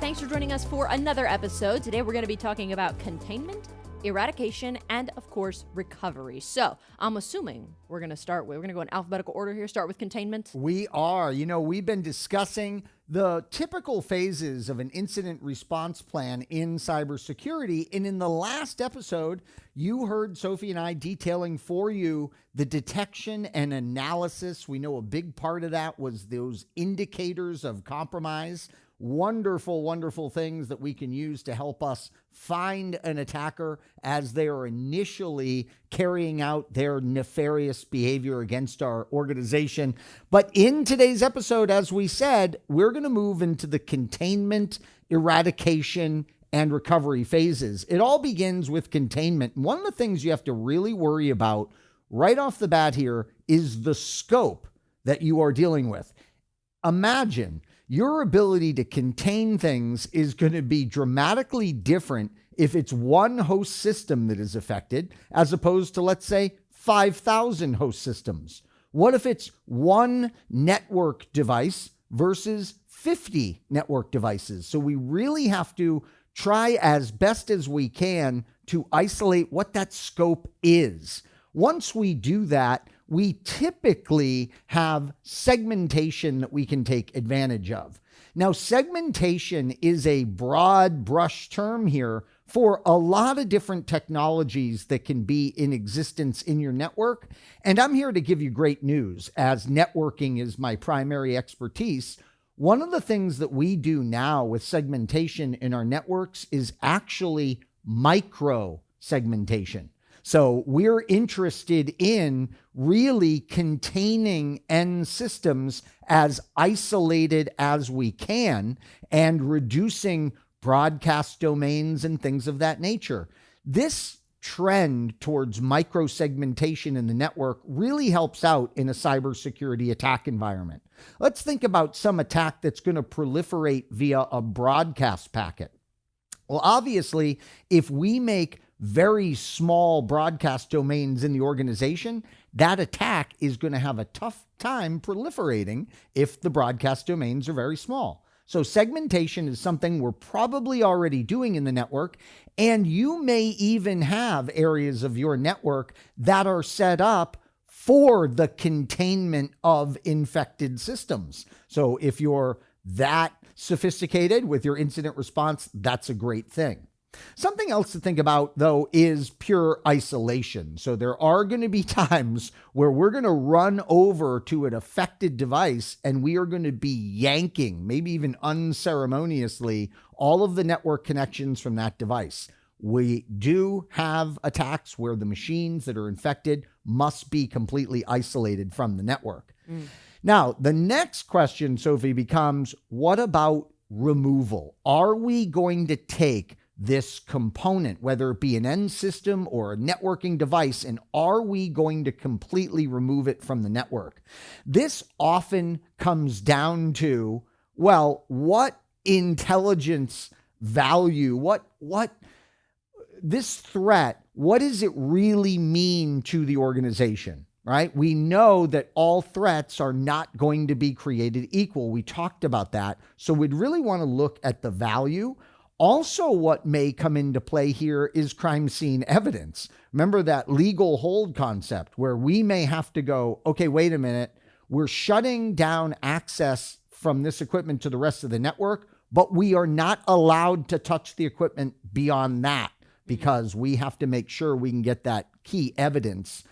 Thanks for joining us for another episode. Today we're going to be talking about containment, eradication, and of course, recovery. So I'm assuming we're going to go in alphabetical order here, start with containment. We are. We've been discussing the typical phases of an incident response plan in cybersecurity. And in the last episode, you heard Sophie and I detailing for you the detection and analysis. We know a big part of that was those indicators of compromise. Wonderful, wonderful things that we can use to help us find an attacker as they are initially carrying out their nefarious behavior against our organization. But in today's episode, as we said, we're going to move into the containment, eradication, and recovery phases. It all begins with containment. One of the things you have to really worry about right off the bat here is the scope that you are dealing with. Imagine your ability to contain things is going to be dramatically different if it's one host system that is affected, as opposed to, let's say, 5,000 host systems. What if it's one network device versus 50 network devices? So we really have to try as best as we can to isolate what that scope is. Once we do that, we typically have segmentation that we can take advantage of. Now, segmentation is a broad brush term here for a lot of different technologies that can be in existence in your network. And I'm here to give you great news, as networking is my primary expertise. One of the things that we do now with segmentation in our networks is actually micro segmentation. So we're interested in really containing end systems as isolated as we can and reducing broadcast domains and things of that nature. This trend towards micro-segmentation in the network really helps out in a cybersecurity attack environment. Let's think about some attack that's going to proliferate via a broadcast packet. Well, obviously, if we make very small broadcast domains in the organization, that attack is going to have a tough time proliferating if the broadcast domains are very small. So segmentation is something we're probably already doing in the network, and you may even have areas of your network that are set up for the containment of infected systems. So if you're that sophisticated with your incident response, that's a great thing. Something else to think about, though, is pure isolation. So there are going to be times where we're going to run over to an affected device and we are going to be yanking, maybe even unceremoniously, all of the network connections from that device. We do have attacks where the machines that are infected must be completely isolated from the network. Now, the next question, Sophie, becomes, what about removal? Are we going to take this component, whether it be an end system or a networking device, and are we going to completely remove it from the network? This often comes down to, well, what intelligence value, what this threat, what does it really mean to the organization, right? We know that all threats are not going to be created equal. We talked about that. So we'd really want to look at the value. Also, what may come into play here is crime scene evidence. Remember that legal hold concept where we may have to go, okay, wait a minute, we're shutting down access from this equipment to the rest of the network, but we are not allowed to touch the equipment beyond that because we have to make sure we can get that key evidence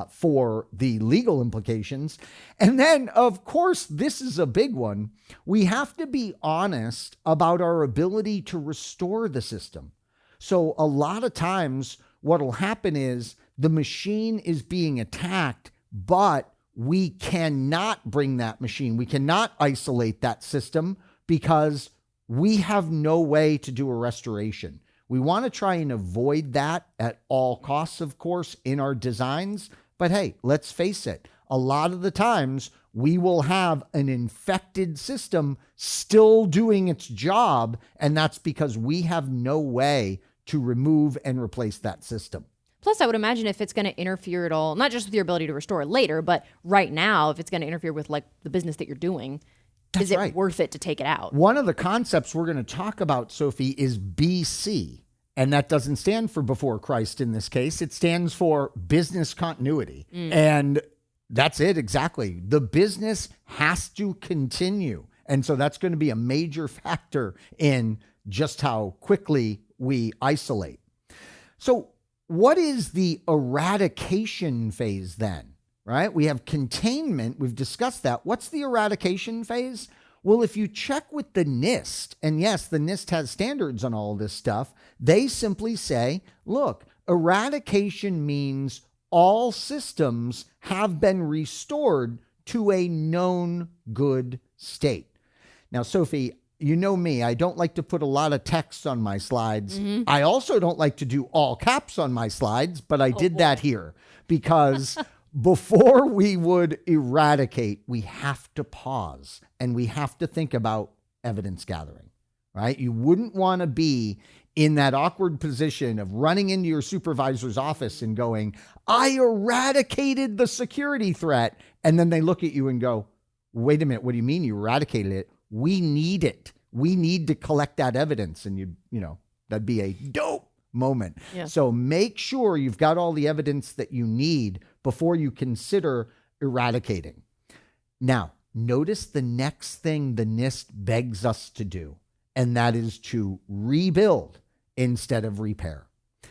for the legal implications. And then, of course, this is a big one. We have to be honest about our ability to restore the system. So a lot of times what will happen is the machine is being attacked, but we cannot bring that machine. We cannot isolate that system because we have no way to do a restoration. We want to try and avoid that at all costs, of course, in our designs. But hey, let's face it, a lot of the times we will have an infected system still doing its job, and that's because we have no way to remove and replace that system. Plus, I would imagine if it's going to interfere at all, not just with your ability to restore it later, but right now, if it's going to interfere with like the business that you're doing, That's is it right. worth it to take it out? One of the concepts we're going to talk about, Sophie, is BC. And that doesn't stand for before Christ in this case. It stands for business continuity. And that's it, exactly. The business has to continue. And so that's going to be a major factor in just how quickly we isolate. So what is the eradication phase then, right? We have containment. We've discussed that. What's the eradication phase? Well, if you check with the NIST, and yes, the NIST has standards on all this stuff, they simply say, look, eradication means all systems have been restored to a known good state. Now, Sophie, you know me, I don't like to put a lot of text on my slides. I also don't like to do all caps on my slides, but I did that here because before we would eradicate, we have to pause and we have to think about evidence gathering, right? You wouldn't want to be in that awkward position of running into your supervisor's office and going, I eradicated the security threat. And then they look at you and go, wait a minute, what do you mean you eradicated it? We need it. We need to collect that evidence. And you know, that'd be a dope moment. Yeah. So make sure you've got all the evidence that you need before you consider eradicating. Now, notice the next thing the NIST begs us to do, and that is to rebuild instead of repair.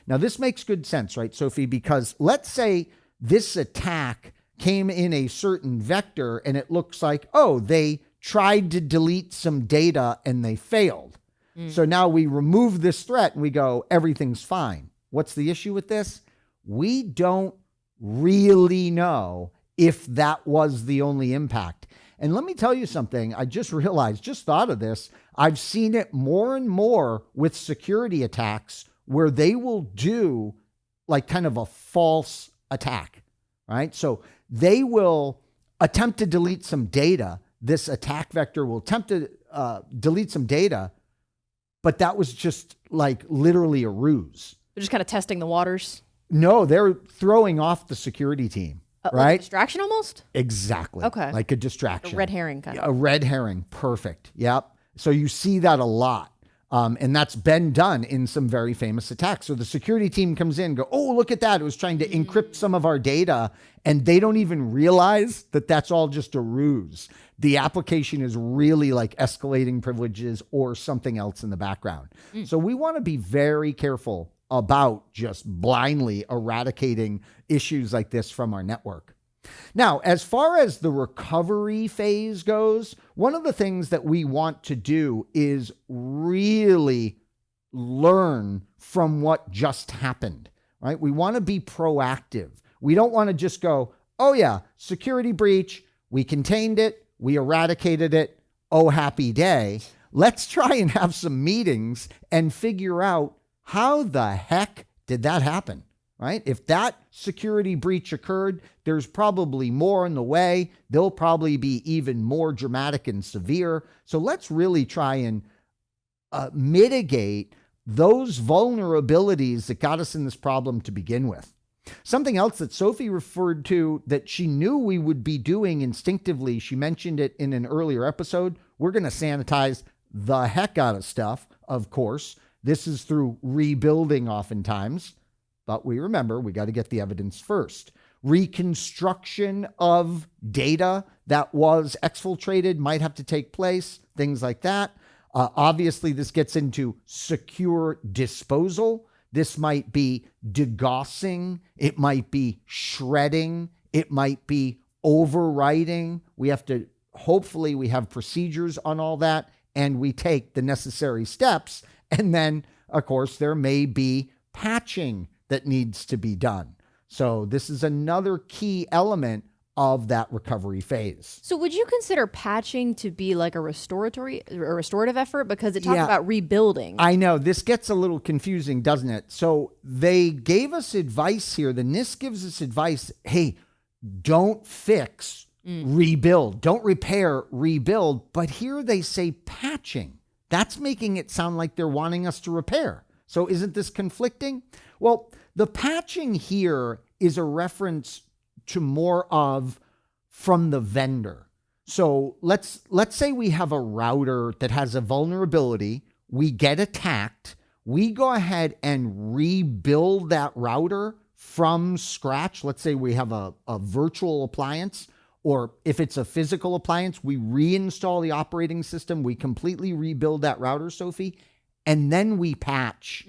Now, this makes good sense, right, Sophie? Because let's say this attack came in a certain vector and it looks like, oh, they tried to delete some data and they failed. So now we remove this threat and we go, everything's fine. What's the issue with this? We don't really know if that was the only impact. And let me tell you something. I just realized, just thought of this. I've seen it more and more with security attacks where they will do like kind of a false attack, right? So they will attempt to delete some data. This attack vector will attempt to delete some data, but that was just like literally a ruse. They're just kind of testing the waters. No, they're throwing off the security team, right? Like a distraction almost? Exactly. Okay. Like a distraction. A red herring kind of. A red herring. Perfect. Yep. So you see that a lot. And that's been done in some very famous attacks. So the security team comes in and go, oh, look at that. It was trying to encrypt some of our data. And they don't even realize that that's all just a ruse. The application is really like escalating privileges or something else in the background. So we want to be very careful about just blindly eradicating issues like this from our network. Now, as far as the recovery phase goes, one of the things that we want to do is really learn from what just happened, right? We want to be proactive. We don't want to just go, oh yeah, security breach, we contained it, we eradicated it, oh happy day. Let's try and have some meetings and figure out how the heck did that happen? Right? If that security breach occurred, there's probably more in the way. They'll probably be even more dramatic and severe. So let's really try and mitigate those vulnerabilities that got us in this problem to begin with. Something else that Sophie referred to that she knew we would be doing instinctively, she mentioned it in an earlier episode, we're going to sanitize the heck out of stuff, of course. This is through rebuilding oftentimes. But we remember, we got to get the evidence first. Reconstruction of data that was exfiltrated might have to take place, things like that. Obviously, this gets into secure disposal. This might be degaussing. It might be shredding. It might be overwriting. Hopefully we have procedures on all that and we take the necessary steps. And then, of course, there may be patching that needs to be done. So this is another key element of that recovery phase. So would you consider patching to be like a restorative effort? Because it talks about rebuilding. I know. This gets a little confusing, doesn't it? So they gave us advice here. The NIST gives us advice. Hey, don't fix, rebuild. Don't repair, rebuild. But here they say patching. That's making it sound like they're wanting us to repair. So isn't this conflicting? Well, the patching here is a reference to more of from the vendor. So let's say we have a router that has a vulnerability. We get attacked. We go ahead and rebuild that router from scratch. Let's say we have a virtual appliance, or if it's a physical appliance, we reinstall the operating system. We completely rebuild that router, Sophie, and then we patch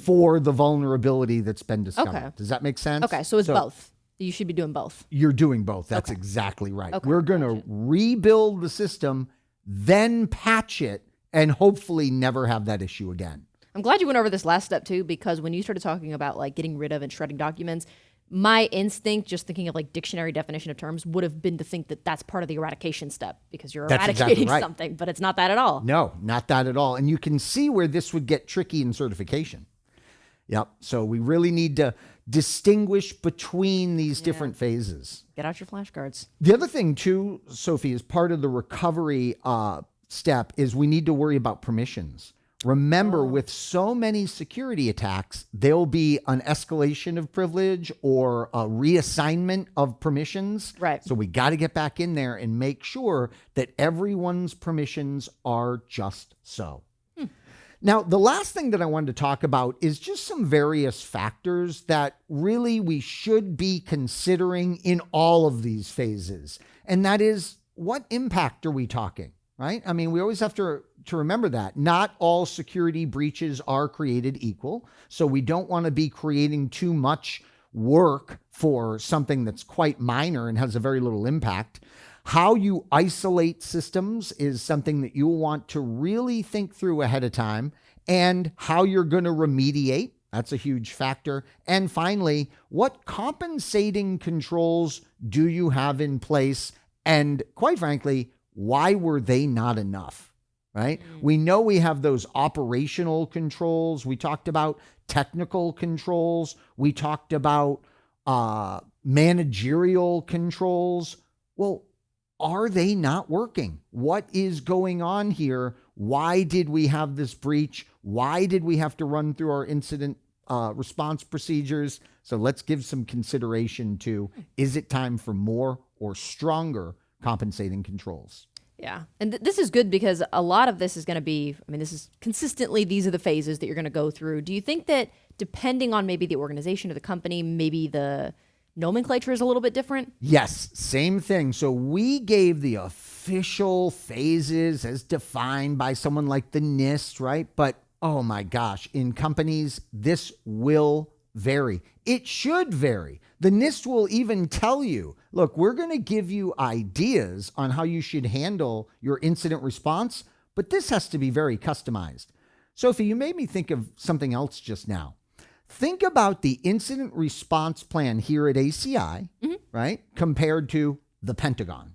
for the vulnerability that's been discovered. Okay. Does that make sense? Okay, so it's both. You should be doing both. You're doing both. That's exactly right. Okay. We're going to rebuild the system, then patch it, and hopefully never have that issue again. I'm glad you went over this last step too, because when you started talking about like getting rid of and shredding documents, my instinct, just thinking of like dictionary definition of terms, would have been to think that that's part of the eradication step because you're eradicating something, but it's not that at all. No, not that at all. And you can see where this would get tricky in certification. Yep. So we really need to distinguish between these different phases. Get out your flashcards. The other thing too, Sophie, is part of the recovery step is we need to worry about permissions. Remember, with so many security attacks, there'll be an escalation of privilege or a reassignment of permissions. Right. So we got to get back in there and make sure that everyone's permissions are just so. Now, the last thing that I wanted to talk about is just some various factors that really we should be considering in all of these phases. And that is, what impact are we talking, right? I mean, we always have to remember that. Not all security breaches are created equal. So we don't want to be creating too much work for something that's quite minor and has a very little impact. How you isolate systems is something that you'll want to really think through ahead of time, and how you're going to remediate. That's a huge factor. And finally, what compensating controls do you have in place? And quite frankly, why were they not enough? Right? We know we have those operational controls. We talked about technical controls. We talked about managerial controls. Well, are they not working? What is going on here? Why did we have this breach? Why did we have to run through our incident response procedures? So let's give some consideration to, is it time for more or stronger compensating controls? Yeah. And this is good because a lot of this is going to be, I mean, this is consistently, these are the phases that you're going to go through. Do you think that depending on maybe the organization or the company, maybe the nomenclature is a little bit different? Yes, same thing. So we gave the official phases as defined by someone like the NIST, right? But oh my gosh, in companies, this will vary. It should vary. The NIST will even tell you, look, we're going to give you ideas on how you should handle your incident response, but this has to be very customized. Sophie, you made me think of something else just now. Think about the incident response plan here at ACI, right, compared to the Pentagon.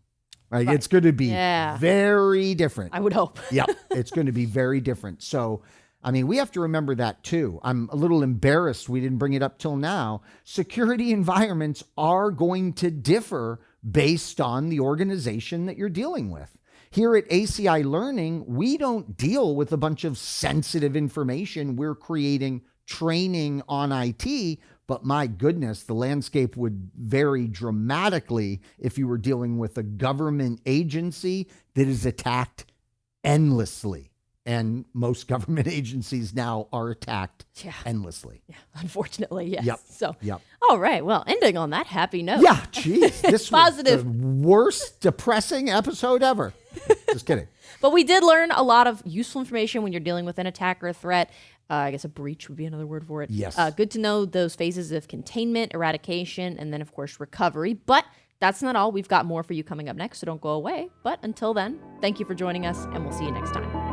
Right? It's going to be very different. I would hope. Yep, it's going to be very different. So, I mean, we have to remember that too. I'm a little embarrassed we didn't bring it up till now. Security environments are going to differ based on the organization that you're dealing with. Here at ACI Learning, we don't deal with a bunch of sensitive information. We're creating training on IT, but my goodness, the landscape would vary dramatically if you were dealing with a government agency that is attacked endlessly. And most government agencies now are attacked endlessly. Yeah, unfortunately, yes. Yep. So, all right. Well, ending on that happy note. Yeah, geez. This positive. was the worst depressing episode ever. Just kidding. But we did learn a lot of useful information when you're dealing with an attack or a threat. I guess a breach would be another word for it. Yes. Good to know those phases of containment, eradication, and then, of course, recovery. But that's not all. We've got more for you coming up next, so don't go away. But until then, thank you for joining us, and we'll see you next time.